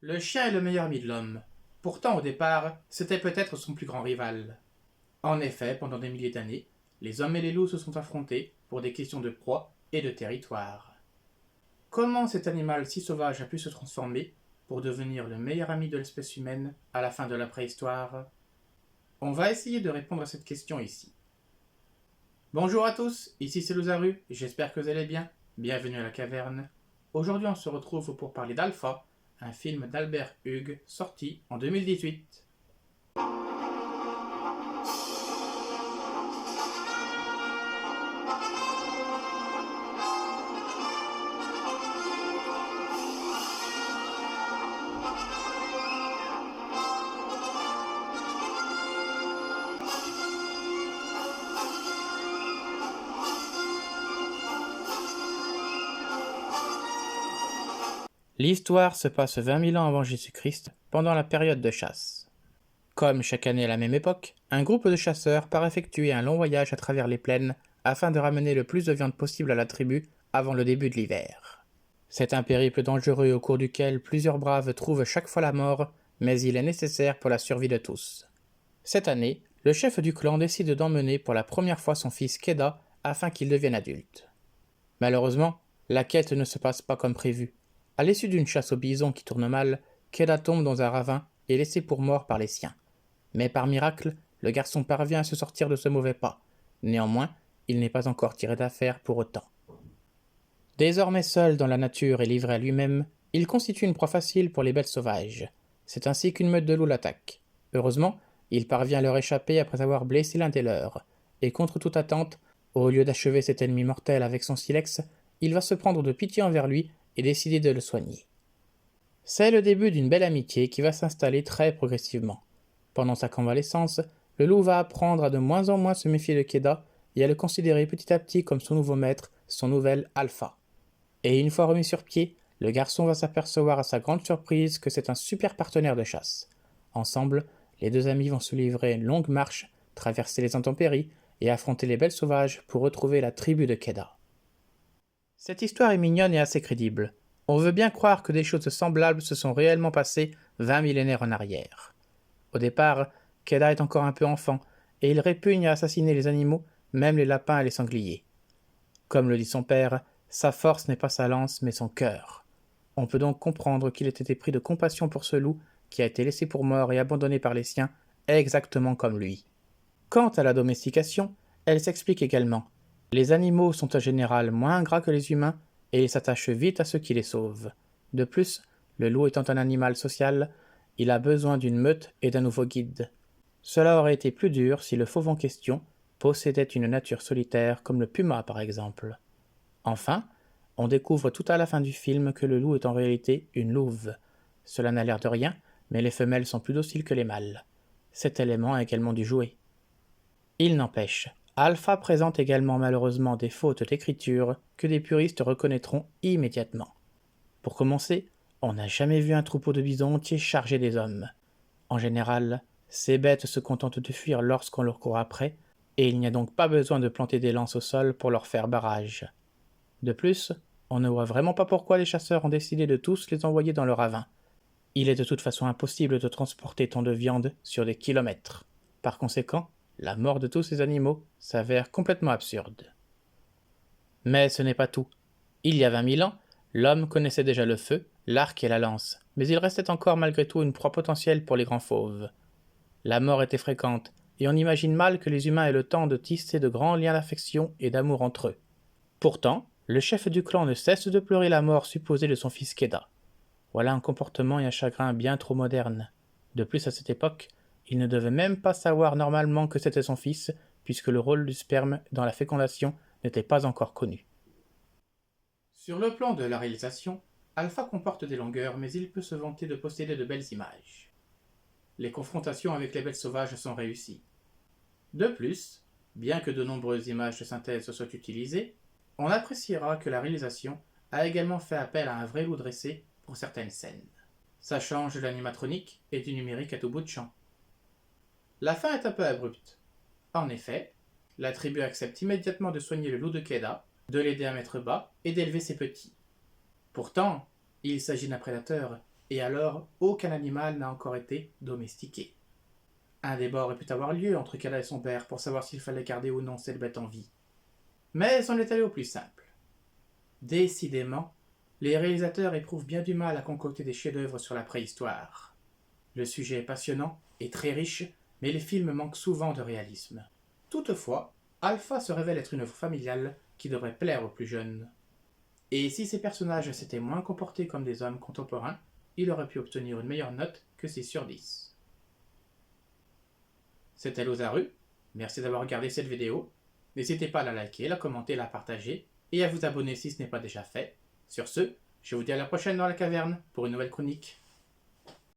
Le chien est le meilleur ami de l'homme. Pourtant, au départ, c'était peut-être son plus grand rival. En effet, pendant des milliers d'années, les hommes et les loups se sont affrontés pour des questions de proie et de territoire. Comment cet animal si sauvage a pu se transformer pour devenir le meilleur ami de l'espèce humaine à la fin de la préhistoire? On va essayer de répondre à cette question ici. Bonjour à tous, ici c'est Louzaru, j'espère que vous allez bien. Bienvenue à la caverne. Aujourd'hui on se retrouve pour parler d'Alpha, un film d'Albert Hugues sorti en 2018. L'histoire se passe 20 000 ans avant Jésus-Christ, pendant la période de chasse. Comme chaque année à la même époque, un groupe de chasseurs part effectuer un long voyage à travers les plaines afin de ramener le plus de viande possible à la tribu avant le début de l'hiver. C'est un périple dangereux au cours duquel plusieurs braves trouvent chaque fois la mort, mais il est nécessaire pour la survie de tous. Cette année, le chef du clan décide d'emmener pour la première fois son fils Keda afin qu'il devienne adulte. Malheureusement, la quête ne se passe pas comme prévu. À l'issue d'une chasse au bison qui tourne mal, Keda tombe dans un ravin et est laissé pour mort par les siens. Mais par miracle, le garçon parvient à se sortir de ce mauvais pas. Néanmoins, il n'est pas encore tiré d'affaire pour autant. Désormais seul dans la nature et livré à lui-même, il constitue une proie facile pour les bêtes sauvages. C'est ainsi qu'une meute de loups l'attaque. Heureusement, il parvient à leur échapper après avoir blessé l'un des leurs. Et contre toute attente, au lieu d'achever cet ennemi mortel avec son silex, il va se prendre de pitié envers lui et décider de le soigner. C'est le début d'une belle amitié qui va s'installer très progressivement. Pendant sa convalescence, le loup va apprendre à de moins en moins se méfier de Keda et à le considérer petit à petit comme son nouveau maître, son nouvel alpha. Et une fois remis sur pied, le garçon va s'apercevoir à sa grande surprise que c'est un super partenaire de chasse. Ensemble, les deux amis vont se livrer une longue marche, traverser les intempéries et affronter les belles sauvages pour retrouver la tribu de Keda. Cette histoire est mignonne et assez crédible. On veut bien croire que des choses semblables se sont réellement passées 20 millénaires en arrière. Au départ, Keda est encore un peu enfant, et il répugne à assassiner les animaux, même les lapins et les sangliers. Comme le dit son père, sa force n'est pas sa lance, mais son cœur. On peut donc comprendre qu'il ait été pris de compassion pour ce loup, qui a été laissé pour mort et abandonné par les siens, exactement comme lui. Quant à la domestication, elle s'explique également. Les animaux sont en général moins ingrats que les humains, et ils s'attachent vite à ceux qui les sauvent. De plus, le loup étant un animal social, il a besoin d'une meute et d'un nouveau guide. Cela aurait été plus dur si le fauve en question possédait une nature solitaire comme le puma par exemple. Enfin, on découvre tout à la fin du film que le loup est en réalité une louve. Cela n'a l'air de rien, mais les femelles sont plus dociles que les mâles. Cet élément a également dû jouer. Il n'empêche, Alpha présente également malheureusement des fautes d'écriture que des puristes reconnaîtront immédiatement. Pour commencer, on n'a jamais vu un troupeau de bisons entiers chargé des hommes. En général, ces bêtes se contentent de fuir lorsqu'on leur court après, et il n'y a donc pas besoin de planter des lances au sol pour leur faire barrage. De plus, on ne voit vraiment pas pourquoi les chasseurs ont décidé de tous les envoyer dans le ravin. Il est de toute façon impossible de transporter tant de viande sur des kilomètres. Par conséquent, la mort de tous ces animaux s'avère complètement absurde. Mais ce n'est pas tout. Il y a 20 000 ans, l'homme connaissait déjà le feu, l'arc et la lance, mais il restait encore malgré tout une proie potentielle pour les grands fauves. La mort était fréquente, et on imagine mal que les humains aient le temps de tisser de grands liens d'affection et d'amour entre eux. Pourtant, le chef du clan ne cesse de pleurer la mort supposée de son fils Keda. Voilà un comportement et un chagrin bien trop modernes. De plus, à cette époque, il ne devait même pas savoir normalement que c'était son fils, puisque le rôle du sperme dans la fécondation n'était pas encore connu. Sur le plan de la réalisation, Alpha comporte des longueurs, mais il peut se vanter de posséder de belles images. Les confrontations avec les bêtes sauvages sont réussies. De plus, bien que de nombreuses images de synthèse soient utilisées, on appréciera que la réalisation a également fait appel à un vrai loup dressé pour certaines scènes. Ça change de l'animatronique et du numérique à tout bout de champ. La fin est un peu abrupte. En effet, la tribu accepte immédiatement de soigner le loup de Keda, de l'aider à mettre bas et d'élever ses petits. Pourtant, il s'agit d'un prédateur et alors aucun animal n'a encore été domestiqué. Un débat aurait pu avoir lieu entre Kala et son père pour savoir s'il fallait garder ou non cette bête en vie. Mais on est allé au plus simple. Décidément, les réalisateurs éprouvent bien du mal à concocter des chefs-d'œuvre sur la préhistoire. Le sujet est passionnant et très riche, mais les films manquent souvent de réalisme. Toutefois, Alpha se révèle être une œuvre familiale qui devrait plaire aux plus jeunes. Et si ces personnages s'étaient moins comportés comme des hommes contemporains, il aurait pu obtenir une meilleure note que 6 sur 10. C'était Lozaru, merci d'avoir regardé cette vidéo. N'hésitez pas à la liker, la commenter, la partager et à vous abonner si ce n'est pas déjà fait. Sur ce, je vous dis à la prochaine dans la caverne pour une nouvelle chronique.